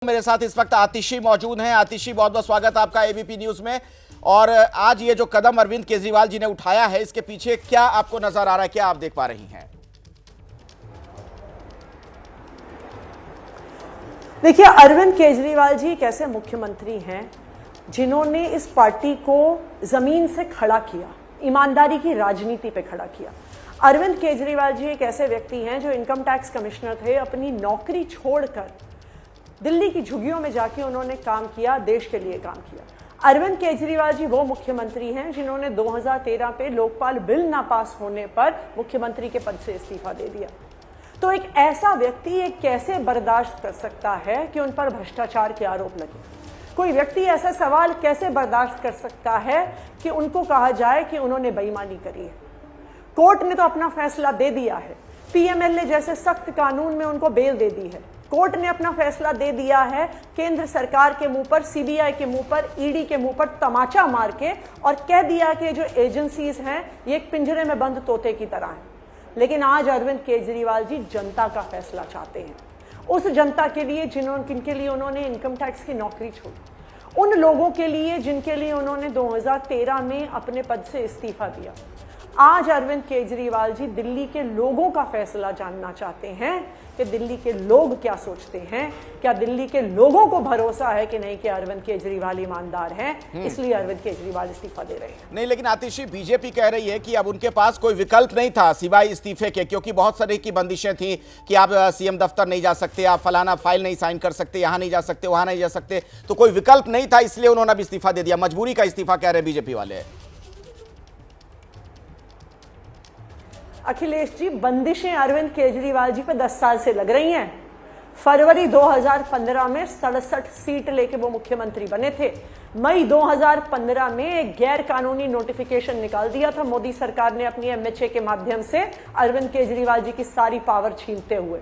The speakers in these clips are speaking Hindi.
मेरे साथ इस वक्त आतिशी मौजूद हैं। आतिशी, बहुत बहुत स्वागत आपका एबीपी न्यूज में। और आज ये जो कदम अरविंद केजरीवाल जी ने उठाया है, इसके पीछे क्या आपको नजर आ रहा है, क्या आप देख पा रही हैं? देखिए, अरविंद केजरीवाल जी एक ऐसे मुख्यमंत्री हैं जिन्होंने इस पार्टी को जमीन से खड़ा किया, ईमानदारी की राजनीति पे खड़ा किया। अरविंद केजरीवाल जी एक ऐसे व्यक्ति हैं जो इनकम टैक्स कमिश्नर थे, अपनी नौकरी छोड़कर दिल्ली की झुग्गियों में जाके उन्होंने काम किया, देश के लिए काम किया। अरविंद केजरीवाल जी वो मुख्यमंत्री हैं जिन्होंने 2013 पे लोकपाल बिल ना पास होने पर मुख्यमंत्री के पद से इस्तीफा दे दिया। तो एक ऐसा व्यक्ति ये कैसे बर्दाश्त कर सकता है कि उन पर भ्रष्टाचार के आरोप लगे? कोई व्यक्ति ऐसा सवाल कैसे बर्दाश्त कर सकता है कि उनको कहा जाए कि उन्होंने बेईमानी करी है? कोर्ट ने तो अपना फैसला दे दिया है, पीएमएलए जैसे सख्त कानून में उनको बेल दे दी है। कोर्ट ने अपना फैसला दे दिया है, केंद्र सरकार के मुंह पर, सीबीआई के मुंह पर, ईडी के मुंह पर तमाचा मार के और कह दिया कि जो एजेंसीज हैं ये एक पिंजरे में बंद तोते की तरह हैं। लेकिन आज अरविंद केजरीवाल जी जनता का फैसला चाहते हैं, उस जनता के लिए जिनके लिए उन्होंने इनकम टैक्स की नौकरी छोड़ी, उन लोगों के लिए जिनके लिए उन्होंने 2013 में अपने पद से इस्तीफा दिया। आज अरविंद केजरीवाल जी दिल्ली के लोगों का फैसला जानना चाहते हैं कि दिल्ली के लोग क्या सोचते हैं। क्या दिल्ली के लोगों को भरोसा है कि नहीं कि अरविंद केजरीवाल ईमानदार हैं, इसलिए अरविंद केजरीवाल इस्तीफा दे रहे हैं? नहीं, लेकिन आतिशी, बीजेपी कह रही है कि अब उनके पास कोई विकल्प नहीं था सिवाय इस्तीफे के, क्योंकि बहुत सारी की बंदिशें थी कि आप सीएम दफ्तर नहीं जा सकते, आप फलाना फाइल नहीं साइन कर सकते, यहां नहीं जा सकते, वहां नहीं जा सकते। तो कोई विकल्प नहीं था, इसलिए उन्होंने अब इस्तीफा दे दिया। मजबूरी का इस्तीफा कह रहे बीजेपी वाले। अखिलेश जी, बंदिशें अरविंद केजरीवाल जी पे 10 साल से लग रही हैं। फरवरी 2015 में 67 सीट लेके वो मुख्यमंत्री बने थे। मई 2015 में एक गैर कानूनी नोटिफिकेशन निकाल दिया था मोदी सरकार ने अपनी एमएचए के माध्यम से अरविंद केजरीवाल जी की सारी पावर छीनते हुए।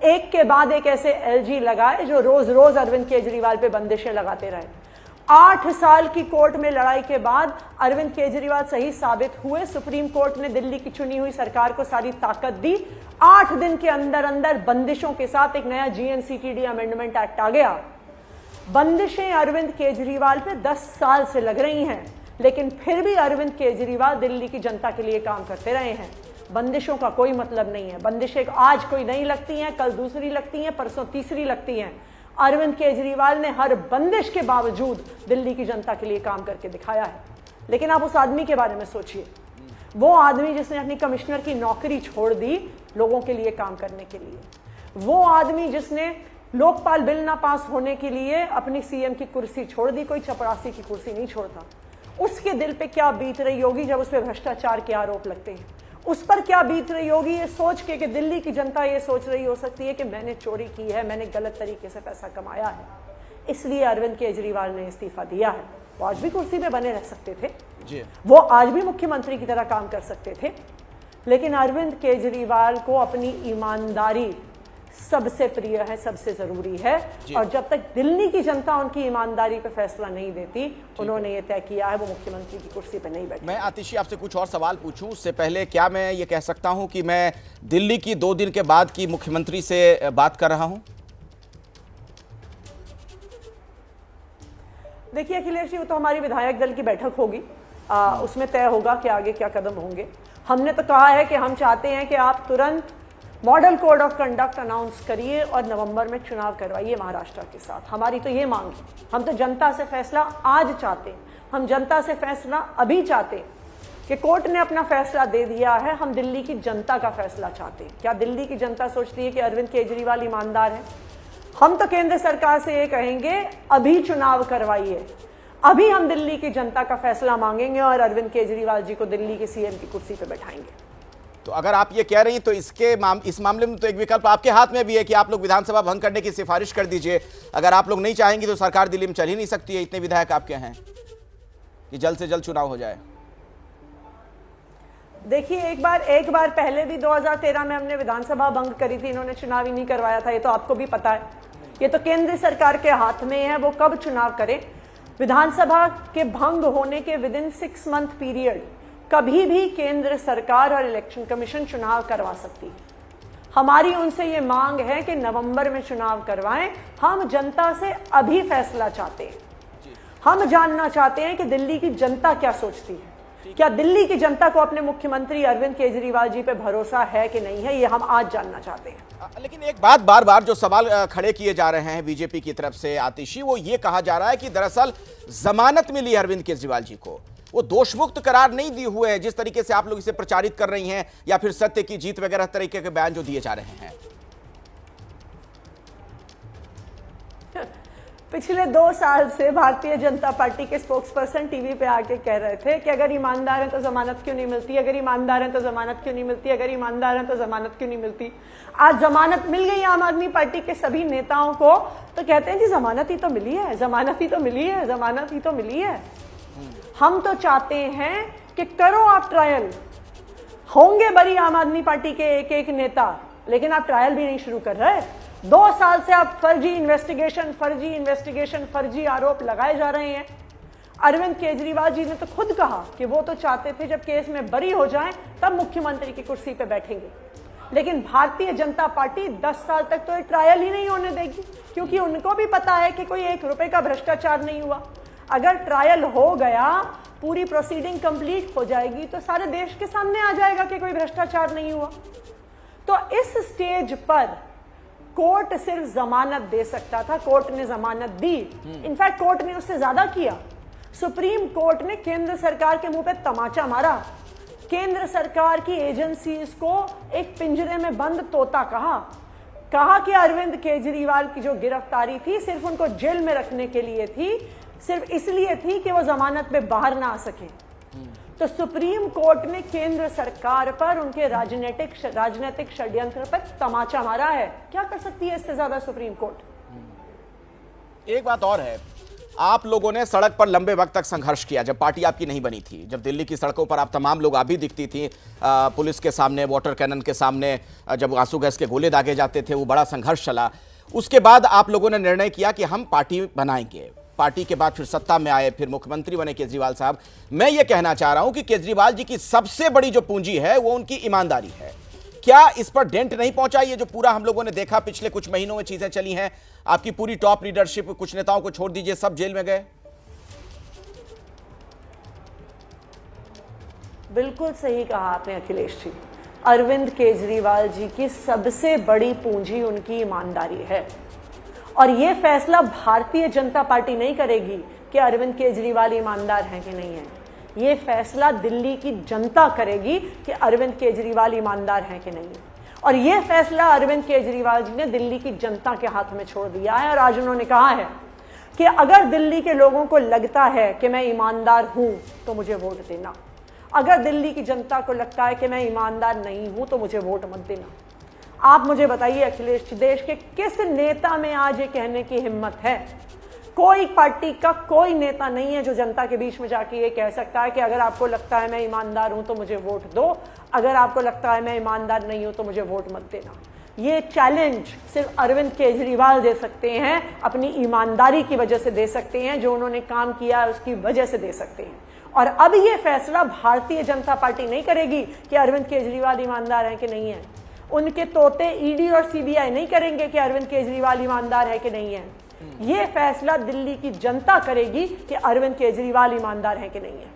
एक के बाद एक ऐसे एलजी लगाए जो रोज रोज अरविंद केजरीवाल पे बंदिशें लगाते रहे। 8 साल की कोर्ट में लड़ाई के बाद अरविंद केजरीवाल सही साबित हुए। सुप्रीम कोर्ट ने दिल्ली की चुनी हुई सरकार को सारी ताकत दी। 8 दिन के अंदर अंदर बंदिशों के साथ एक नया जीएनसीटीडी अमेंडमेंट एक्ट आ गया। बंदिशें अरविंद केजरीवाल पे 10 साल से लग रही हैं, लेकिन फिर भी अरविंद केजरीवाल दिल्ली की जनता के लिए काम करते रहे हैं। बंदिशों का कोई मतलब नहीं है। बंदिशें आज कोई नई लगती हैं, कल दूसरी लगती हैं, परसों तीसरी लगती हैं। अरविंद केजरीवाल ने हर बंदिश के बावजूद दिल्ली की जनता के लिए काम करके दिखाया है। लेकिन आप उस आदमी के बारे में सोचिए, वो आदमी जिसने अपनी कमिश्नर की नौकरी छोड़ दी लोगों के लिए काम करने के लिए, वो आदमी जिसने लोकपाल बिल ना पास होने के लिए अपनी सीएम की कुर्सी छोड़ दी, कोई चपरासी की कुर्सी नहीं छोड़ता। उसके दिल पे क्या बीत रही होगी जब उस पर भ्रष्टाचार के आरोप लगते हैं? उस पर क्या बीत रही होगी ये सोच के कि दिल्ली की जनता ये सोच रही हो सकती है कि मैंने चोरी की है, मैंने गलत तरीके से पैसा कमाया है, इसलिए अरविंद केजरीवाल ने इस्तीफा दिया है। वो आज भी कुर्सी पे बने रह सकते थे जी, वो आज भी मुख्यमंत्री की तरह काम कर सकते थे, लेकिन अरविंद केजरीवाल को अपनी ईमानदारी सबसे प्रिय है, सबसे जरूरी है। और जब तक दिल्ली की जनता उनकी ईमानदारी पे फैसला नहीं देती, उन्होंने ये तय किया है वो मुख्यमंत्री की कुर्सी पे नहीं बैठे। मैं आतिशी आपसे कुछ और सवाल पूछूं उससे पहले, क्या मैं ये कह सकता हूं कि मैं दिल्ली की 2 दिन के बाद की मुख्यमंत्री से बात कर रहा हूं? देखिए अखिलेश जी, वो तो हमारी विधायक दल की बैठक होगी, उसमें तय होगा कि आगे क्या कदम होंगे। हमने तो कहा है कि हम चाहते हैं कि आप तुरंत model code of conduct announce करिए और नवंबर में चुनाव करवाइए महाराष्ट्र के साथ। हमारी तो ये मांग है। हम तो जनता से फैसला आज चाहते हैं, हम जनता से फैसला अभी चाहते हैं कि कोर्ट ने अपना फैसला दे दिया है, हम दिल्ली की जनता का फैसला चाहते हैं। क्या दिल्ली की जनता सोचती है कि अरविंद केजरीवाल ईमानदार है? हम तो केंद्र सरकार से ये कहेंगे, अभी चुनाव करवाइए, अभी हम दिल्ली की जनता का फैसला मांगेंगे और अरविंद केजरीवाल जी को दिल्ली के सीएम की कुर्सी पर बैठाएंगे। तो अगर आप ये कह रही हैं तो इस मामले में तो एक विकल्प आपके हाथ में भी है कि आप लोग विधानसभा भंग करने की सिफारिश कर दीजिए। अगर आप लोग नहीं चाहेंगे तो सरकार दिल्ली में चल ही नहीं सकती है, इतने विधायक आपके हैं, कि जल्द से जल्द चुनाव हो जाए। देखिए, एक बार पहले भी 2013 में हमने विधानसभा भंग करी थी, इन्होंने चुनाव ही नहीं करवाया था, ये तो आपको भी पता है। ये तो केंद्र सरकार के हाथ में है, वो कब चुनाव करे। विधानसभा के भंग होने के विदिन 6 मंथ पीरियड कभी भी केंद्र सरकार और इलेक्शन कमीशन चुनाव करवा सकती है। हमारी उनसे ये मांग है कि नवंबर में चुनाव करवाएं। हम जनता से अभी फैसला चाहते हैं। हम जानना चाहते हैं कि दिल्ली की जनता क्या सोचती है। क्या दिल्ली की जनता को अपने मुख्यमंत्री अरविंद केजरीवाल जी पे भरोसा है कि नहीं है, ये हम आज जानना चाहते हैं। लेकिन एक बात बार बार जो सवाल खड़े किए जा रहे हैं बीजेपी की तरफ से आतिशी, वो ये कहा जा रहा है कि दरअसल जमानत मिली अरविंद केजरीवाल जी को, वो दोषमुक्त करार नहीं दिए हुए हैं, जिस तरीके से आप लोग इसे प्रचारित कर रही हैं, या फिर सत्य की जीत वगैरह तरीके के बयान जो दिए जा रहे हैं। पिछले 2 साल से भारतीय जनता पार्टी के स्पोक्सपर्सन टीवी पे आके कह रहे थे कि अगर ईमानदार हैं तो जमानत क्यों नहीं मिलती, अगर ईमानदार हैं तो जमानत क्यों नहीं मिलती, अगर ईमानदार हैं तो जमानत क्यों नहीं मिलती। आज जमानत मिल गई आम आदमी पार्टी के सभी नेताओं को, तो कहते हैं जी जमानत ही तो मिली है, जमानत ही तो मिली है, जमानत ही तो मिली है। हम तो चाहते हैं कि करो आप ट्रायल। होंगे बरी आम आदमी पार्टी के एक एक नेता, लेकिन आप ट्रायल भी नहीं शुरू कर रहे। 2 साल से आप फर्जी इन्वेस्टिगेशन, फर्जी आरोप लगाए जा रहे हैं। अरविंद केजरीवाल जी ने तो खुद कहा कि वो तो चाहते थे जब केस में बरी हो जाएं तब मुख्यमंत्री की कुर्सी पे बैठेंगे, लेकिन भारतीय जनता पार्टी 10 साल तक तो ये ट्रायल ही नहीं होने देगी, क्योंकि उनको भी पता है कि कोई 1 रुपए का भ्रष्टाचार नहीं हुआ। अगर ट्रायल हो गया, पूरी प्रोसीडिंग कंप्लीट हो जाएगी, तो सारे देश के सामने आ जाएगा कि कोई भ्रष्टाचार नहीं हुआ। तो इस स्टेज पर कोर्ट सिर्फ जमानत दे सकता था, कोर्ट ने जमानत दी। इनफैक्ट कोर्ट ने उससे ज्यादा किया। सुप्रीम कोर्ट ने केंद्र सरकार के मुंह पे तमाचा मारा। केंद्र सरकार की एजेंसीज को एक पिंजरे में बंद तोता कहा कि अरविंद केजरीवाल की जो गिरफ्तारी थी सिर्फ उनको जेल में रखने के लिए थी, सिर्फ इसलिए थी कि वो जमानत पे बाहर ना आ सके। तो सुप्रीम कोर्ट ने केंद्र सरकार पर उनके राजनीतिक षड्यंत्र पर तमाचा मारा है। क्या कर सकती है इससे ज्यादा सुप्रीम कोर्ट। एक बात और है, आप लोगों ने सड़क पर लंबे वक्त तक संघर्ष किया जब पार्टी आपकी नहीं बनी थी, जब दिल्ली की सड़कों पर आप तमाम लोग आप भी दिखती थी, पुलिस के सामने, वाटर कैनन के सामने, जब आंसू गैस के गोले दागे जाते थे, वो बड़ा संघर्ष चला। उसके बाद आप लोगों ने निर्णय किया कि हम पार्टी बनाएंगे। पार्टी के बाद फिर सत्ता में आए, फिर मुख्यमंत्री बने केजरीवाल साहब। मैं ये कहना चाह रहा हूं कि केजरीवाल जी की सबसे बड़ी जो पूंजी है वो उनकी ईमानदारी है। क्या इस पर डेंट नहीं पहुंचा? ये जो पूरा हम लोगों ने देखा पिछले कुछ महीनों में चीजें चली हैं, आपकी पूरी टॉप लीडरशिप, कुछ नेताओं को छोड़ दीजिए, सब जेल में गए। बिल्कुल सही कहा आपने अखिलेश जी। अरविंद केजरीवाल जी की सबसे बड़ी पूंजी उनकी ईमानदारी है, और यह फैसला भारतीय जनता पार्टी नहीं करेगी कि अरविंद केजरीवाल ईमानदार हैं कि नहीं है। यह फैसला दिल्ली की जनता करेगी कि अरविंद केजरीवाल ईमानदार हैं कि नहीं है। और यह फैसला अरविंद केजरीवाल जी ने दिल्ली की जनता के हाथ में छोड़ दिया है। और आज उन्होंने कहा है कि अगर दिल्ली के लोगों को लगता है कि मैं ईमानदार हूं तो मुझे वोट देना, अगर दिल्ली की जनता को लगता है कि मैं ईमानदार नहीं हूं तो मुझे वोट मत देना। आप मुझे बताइए अखिलेश जी, देश के किस नेता में आज ये कहने की हिम्मत है? कोई पार्टी का कोई नेता नहीं है जो जनता के बीच में जाके ये कह सकता है कि अगर आपको लगता है मैं ईमानदार हूं तो मुझे वोट दो, अगर आपको लगता है मैं ईमानदार नहीं हूं तो मुझे वोट मत देना। ये चैलेंज सिर्फ अरविंद केजरीवाल दे सकते हैं, अपनी ईमानदारी की वजह से दे सकते हैं, जो उन्होंने काम किया है उसकी वजह से दे सकते हैं। और अब ये फैसला भारतीय जनता पार्टी नहीं करेगी कि अरविंद केजरीवाल ईमानदार हैं कि नहीं है। उनके तोते ईडी और सीबीआई नहीं करेंगे कि अरविंद केजरीवाल ईमानदार है कि नहीं है। यह फैसला दिल्ली की जनता करेगी कि अरविंद केजरीवाल ईमानदार है कि नहीं है।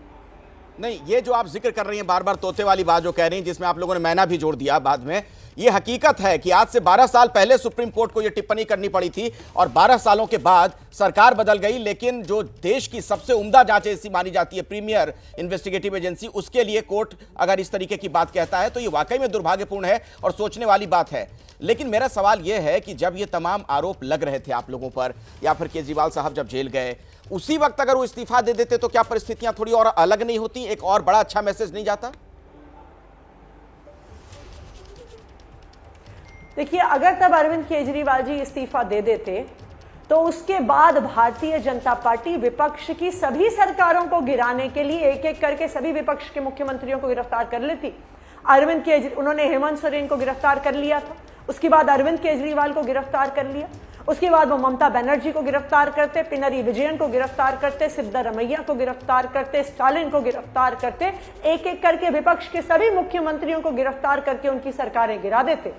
नहीं, ये जो आप जिक्र कर रही हैं बार बार तोते वाली बात जो कह रही हैं, जिसमें आप लोगों ने मैना भी जोड़ दिया बाद में, ये हकीकत है कि आज से 12 साल पहले सुप्रीम कोर्ट को ये टिप्पणी करनी पड़ी थी और 12 सालों के बाद सरकार बदल गई, लेकिन जो देश की सबसे उम्दा जांच एजेंसी मानी जाती है, प्रीमियर इन्वेस्टिगेटिव एजेंसी, उसके लिए कोर्ट अगर इस तरीके की बात कहता है तो ये वाकई में दुर्भाग्यपूर्ण है और सोचने वाली बात है। लेकिन मेरा सवाल यह है कि जब ये तमाम आरोप लग रहे थे आप लोगों पर, या फिर केजरीवाल साहब जब जेल गए, उसी वक्त अगर वो इस्तीफा दे देते तो क्या परिस्थितियां थोड़ी और अलग नहीं होती? एक और बड़ा अच्छा मैसेज नहीं जाता? देखिए, अगर तब अरविंद केजरीवाल जी इस्तीफा दे देते तो उसके बाद भारतीय जनता पार्टी विपक्ष की सभी सरकारों को गिराने के लिए एक एक करके सभी विपक्ष के मुख्यमंत्रियों को गिरफ्तार कर लेती। अरविंद केजरीवाल, उन्होंने हेमंत सोरेन को गिरफ्तार कर लिया था, उसके बाद अरविंद केजरीवाल को गिरफ्तार कर लिया, उसके बाद वो ममता बनर्जी को गिरफ्तार करते, पिनरी विजयन को गिरफ्तार करते, सिद्धारमैया को गिरफ्तार करते, स्टालिन को गिरफ्तार करते, एक एक करके विपक्ष के सभी मुख्यमंत्रियों को गिरफ्तार करके उनकी सरकारें गिरा देते।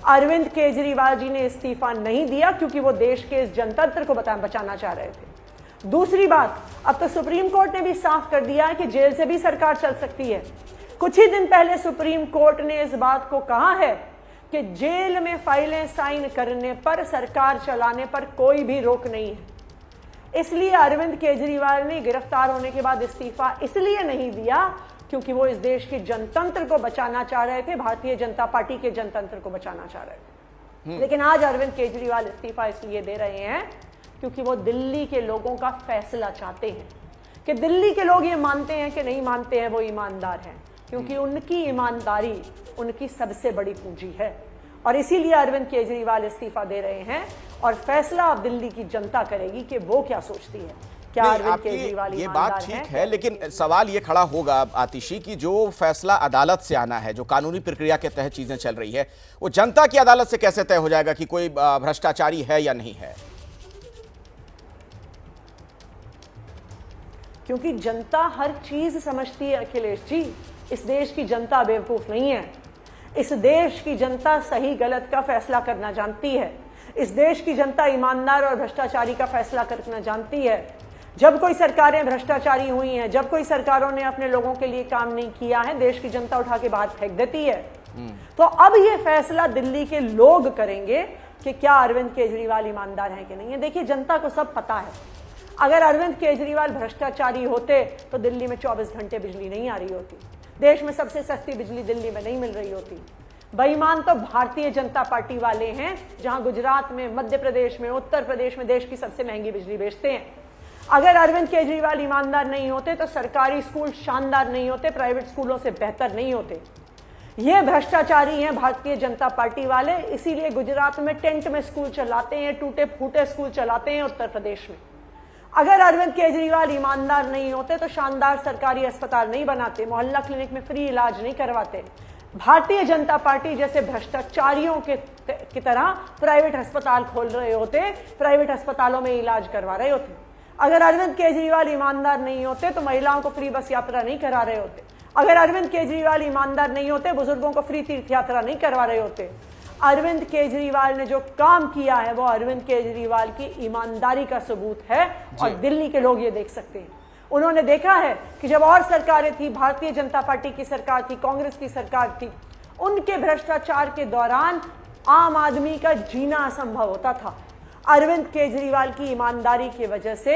अरविंद केजरीवाल जी ने इस्तीफा नहीं दिया क्योंकि वो देश के इस जनतंत्र को बचाना चाह रहे थे। दूसरी बात, अब तो सुप्रीम कोर्ट ने भी साफ कर दिया है कि जेल से भी सरकार चल सकती है। कुछ ही दिन पहले सुप्रीम कोर्ट ने इस बात को कहा है कि जेल में फाइलें साइन करने पर, सरकार चलाने पर कोई भी रोक नहीं है। इसलिए अरविंद केजरीवाल ने गिरफ्तार होने के बाद इस्तीफा इसलिए नहीं दिया क्योंकि वो इस देश के जनतंत्र को बचाना चाह रहे थे, भारतीय जनता पार्टी के जनतंत्र को बचाना चाह रहे थे। लेकिन आज अरविंद केजरीवाल इस्तीफा इसलिए दे रहे हैं क्योंकि वो दिल्ली के लोगों का फैसला चाहते हैं कि दिल्ली के लोग ये मानते हैं कि नहीं मानते हैं वो ईमानदार हैं, क्योंकि उनकी ईमानदारी उनकी सबसे बड़ी पूंजी है। और इसीलिए अरविंद केजरीवाल इस्तीफा दे रहे हैं और फैसला अब दिल्ली की जनता करेगी कि वो क्या सोचती है। क्या अरविंद केजरीवाल ये बात ठीक है, लेकिन सवाल ये खड़ा होगा आतिशी की जो फैसला अदालत से आना है, जो कानूनी प्रक्रिया के तहत चीजें चल रही है, वो जनता की अदालत से कैसे तय हो जाएगा कि कोई भ्रष्टाचारी है या नहीं है? क्योंकि जनता हर चीज समझती है अखिलेश जी। इस देश की जनता बेवकूफ नहीं है। इस देश की जनता सही गलत का फैसला करना जानती है। इस देश की जनता ईमानदार और भ्रष्टाचारी का फैसला करना जानती है। जब कोई सरकारें भ्रष्टाचारी हुई हैं, जब कोई सरकारों ने अपने लोगों के लिए काम नहीं किया है, देश की जनता उठा के बाहर फेंक देती है। तो अब ये फैसला दिल्ली के लोग करेंगे कि क्या अरविंद केजरीवाल ईमानदार हैं कि नहीं है। देखिए, जनता को सब पता है। अगर अरविंद केजरीवाल भ्रष्टाचारी होते तो दिल्ली में 24 घंटे बिजली नहीं आ रही होती, देश में सबसे सस्ती बिजली दिल्ली में नहीं मिल रही होती। बेईमान तो भारतीय जनता पार्टी वाले हैं, जहां गुजरात में, मध्य प्रदेश में, उत्तर प्रदेश में देश की सबसे महंगी बिजली बेचते हैं। अगर अरविंद केजरीवाल ईमानदार नहीं होते तो सरकारी स्कूल शानदार नहीं होते, प्राइवेट स्कूलों से बेहतर नहीं होते। ये भ्रष्टाचारी हैं भारतीय जनता पार्टी वाले, इसीलिए गुजरात में टेंट में स्कूल चलाते हैं, टूटे फूटे स्कूल चलाते हैं उत्तर प्रदेश में। अगर अरविंद केजरीवाल ईमानदार नहीं होते तो शानदार सरकारी अस्पताल नहीं बनाते, मोहल्ला क्लिनिक में फ्री इलाज नहीं करवाते, भारतीय जनता पार्टी जैसे भ्रष्टाचारियों की तरह प्राइवेट अस्पताल खोल रहे होते, प्राइवेट अस्पतालों में इलाज करवा रहे होते। अगर अरविंद केजरीवाल ईमानदार नहीं होते तो महिलाओं को फ्री बस यात्रा नहीं करा रहे होते। अगर अरविंद केजरीवाल ईमानदार नहीं होते, बुजुर्गों को फ्री तीर्थ यात्रा नहीं करवा रहे होते। अरविंद केजरीवाल ने जो काम किया है वो अरविंद केजरीवाल की ईमानदारी का सबूत है और दिल्ली के लोग ये देख सकते हैं। उन्होंने देखा है कि जब और सरकारें थी, भारतीय जनता पार्टी की सरकार थी, कांग्रेस की सरकार थी, उनके भ्रष्टाचार के दौरान आम आदमी का जीना असंभव होता था। अरविंद केजरीवाल की ईमानदारी की वजह से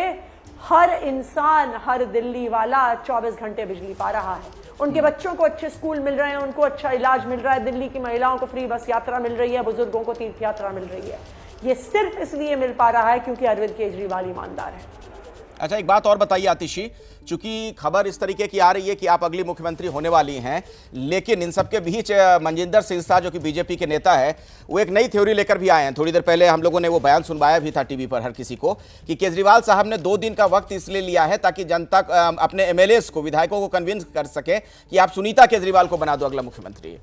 हर इंसान, हर दिल्ली वाला 24 घंटे बिजली पा रहा है। उनके बच्चों को अच्छे स्कूल मिल रहे हैं, उनको अच्छा इलाज मिल रहा है, दिल्ली की महिलाओं को फ्री बस यात्रा मिल रही है, बुजुर्गों को तीर्थ यात्रा मिल रही है। ये सिर्फ इसलिए मिल पा रहा है क्योंकि अरविंद केजरीवाल ईमानदार है। अच्छा, एक बात और बताइए आतिशी, चूंकि खबर इस तरीके की आ रही है कि आप अगली मुख्यमंत्री होने वाली हैं, लेकिन इन सबके बीच मनजिंदर सिंह शाह जो कि बीजेपी के नेता है, वो एक नई थ्योरी लेकर भी आए हैं। थोड़ी देर पहले हम लोगों ने वो बयान सुनवाया भी था टीवी पर हर किसी को कि केजरीवाल साहब ने 2 दिन का वक्त इसलिए लिया है ताकि जनता अपने एमएलएस को, विधायकों को कन्विंस कर सके कि आप सुनीता केजरीवाल को बना दो अगला मुख्यमंत्री।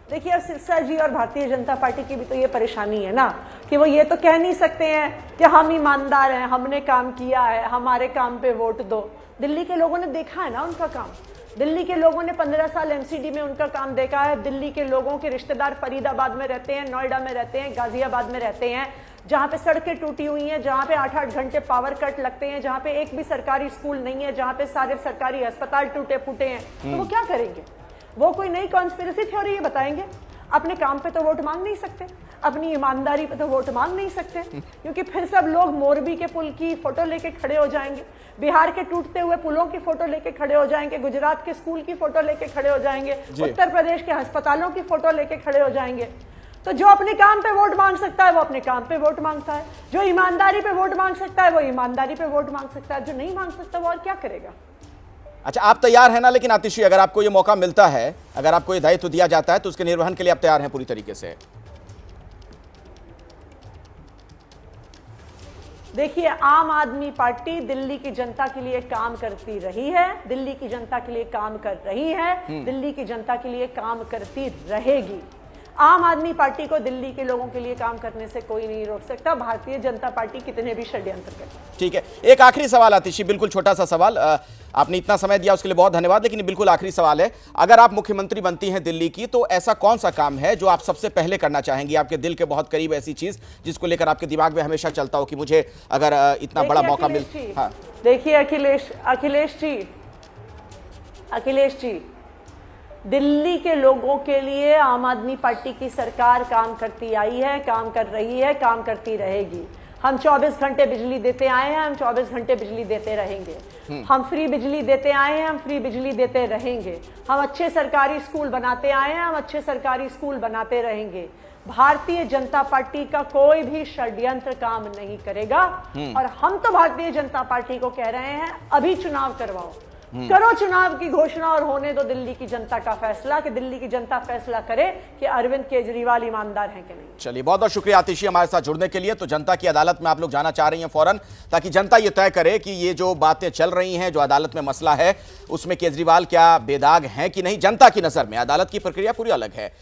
देखिए, अब सिरसा जी और भारतीय जनता पार्टी की भी तो ये परेशानी है ना कि वो ये तो कह नहीं सकते हैं कि हम ईमानदार हैं, हमने काम किया है, हमारे काम पे वोट दो। दिल्ली के लोगों ने देखा है ना उनका काम। दिल्ली के लोगों ने 15 साल एमसीडी में उनका काम देखा है। दिल्ली के लोगों के रिश्तेदार फरीदाबाद में रहते हैं, नोएडा में रहते हैं, गाजियाबाद में रहते हैं, जहां पे सड़कें टूटी हुई हैं, जहां पे 8-8 घंटे पावर कट लगते हैं, जहां पे एक भी सरकारी स्कूल नहीं है, जहां पे सारे सरकारी अस्पताल टूटे फूटे हैं। तो वो क्या करेंगे? वो कोई नई कॉन्स्पिरेसी थ्योरी बताएंगे? अपने काम पे तो वोट मांग नहीं सकते, अपनी ईमानदारी पे तो वोट मांग नहीं सकते, क्योंकि फिर सब लोग मोरबी के पुल की फोटो लेके खड़े हो जाएंगे, बिहार के टूटते हुए पुलों की फोटो लेके खड़े हो जाएंगे, गुजरात के स्कूल की फोटो लेके खड़े हो जाएंगे, उत्तर प्रदेश के अस्पतालों की फोटो लेके खड़े हो जाएंगे। तो जो अपने काम पे वोट मांग सकता है वो अपने काम पे वोट मांगता है, जो ईमानदारी पे वोट मांग सकता है वो ईमानदारी पे वोट मांग सकता है, जो नहीं मांग सकता वो और क्या करेगा। अच्छा, आप तैयार हैं ना? लेकिन आतिशी, अगर आपको ये मौका मिलता है, अगर आपको ये दायित्व दिया जाता है तो उसके निर्वहन के लिए आप तैयार हैं पूरी तरीके से? देखिए, आम आदमी पार्टी दिल्ली की जनता के लिए काम करती रही है, दिल्ली की जनता के लिए काम कर रही है, दिल्ली की जनता के लिए काम करती रहेगी। आम आदमी पार्टी को दिल्ली के लोगों के लिए काम करने से कोई नहीं रोक सकता, भारतीय जनता पार्टी कितने भी षड्यंत्र करे। ठीक है, एक आखिरी सवाल आतिशी, बिल्कुल छोटा सा सवाल, आपने इतना समय दिया उसके लिए बहुत धन्यवाद, लेकिन बिल्कुल आखिरी सवाल है, अगर आप मुख्यमंत्री बनती हैं दिल्ली की तो ऐसा कौन सा काम है जो आप सबसे पहले करना चाहेंगी, आपके दिल के बहुत करीब ऐसी चीज जिसको लेकर आपके दिमाग में हमेशा चलता हो कि मुझे अगर इतना बड़ा मौका मिल। हाँ देखिए अखिलेश जी, दिल्ली के लोगों के लिए आम आदमी पार्टी की सरकार काम करती आई है, काम कर रही है, काम करती रहेगी। हम 24 घंटे बिजली देते आए हैं, हम 24 घंटे बिजली देते रहेंगे। हम फ्री बिजली देते आए हैं, हम फ्री बिजली देते रहेंगे। हम अच्छे सरकारी स्कूल बनाते आए हैं, हम अच्छे सरकारी स्कूल बनाते रहेंगे। भारतीय जनता पार्टी का कोई भी षड्यंत्र काम नहीं करेगा। और हम तो भारतीय जनता पार्टी को कह रहे हैं, अभी चुनाव करवाओ, करो चुनाव की घोषणा और होने दो दिल्ली की जनता का फैसला, कि दिल्ली की जनता फैसला करे कि अरविंद केजरीवाल ईमानदार हैं कि नहीं। चलिए, बहुत बहुत शुक्रिया आतिशी हमारे साथ जुड़ने के लिए। तो जनता की अदालत में आप लोग जाना चाह रही हैं फौरन, ताकि जनता ये तय करे कि ये जो बातें चल रही हैं, जो अदालत में मसला है, उसमें केजरीवाल क्या बेदाग हैं कि नहीं। जनता की नजर में अदालत की प्रक्रिया पूरी अलग है।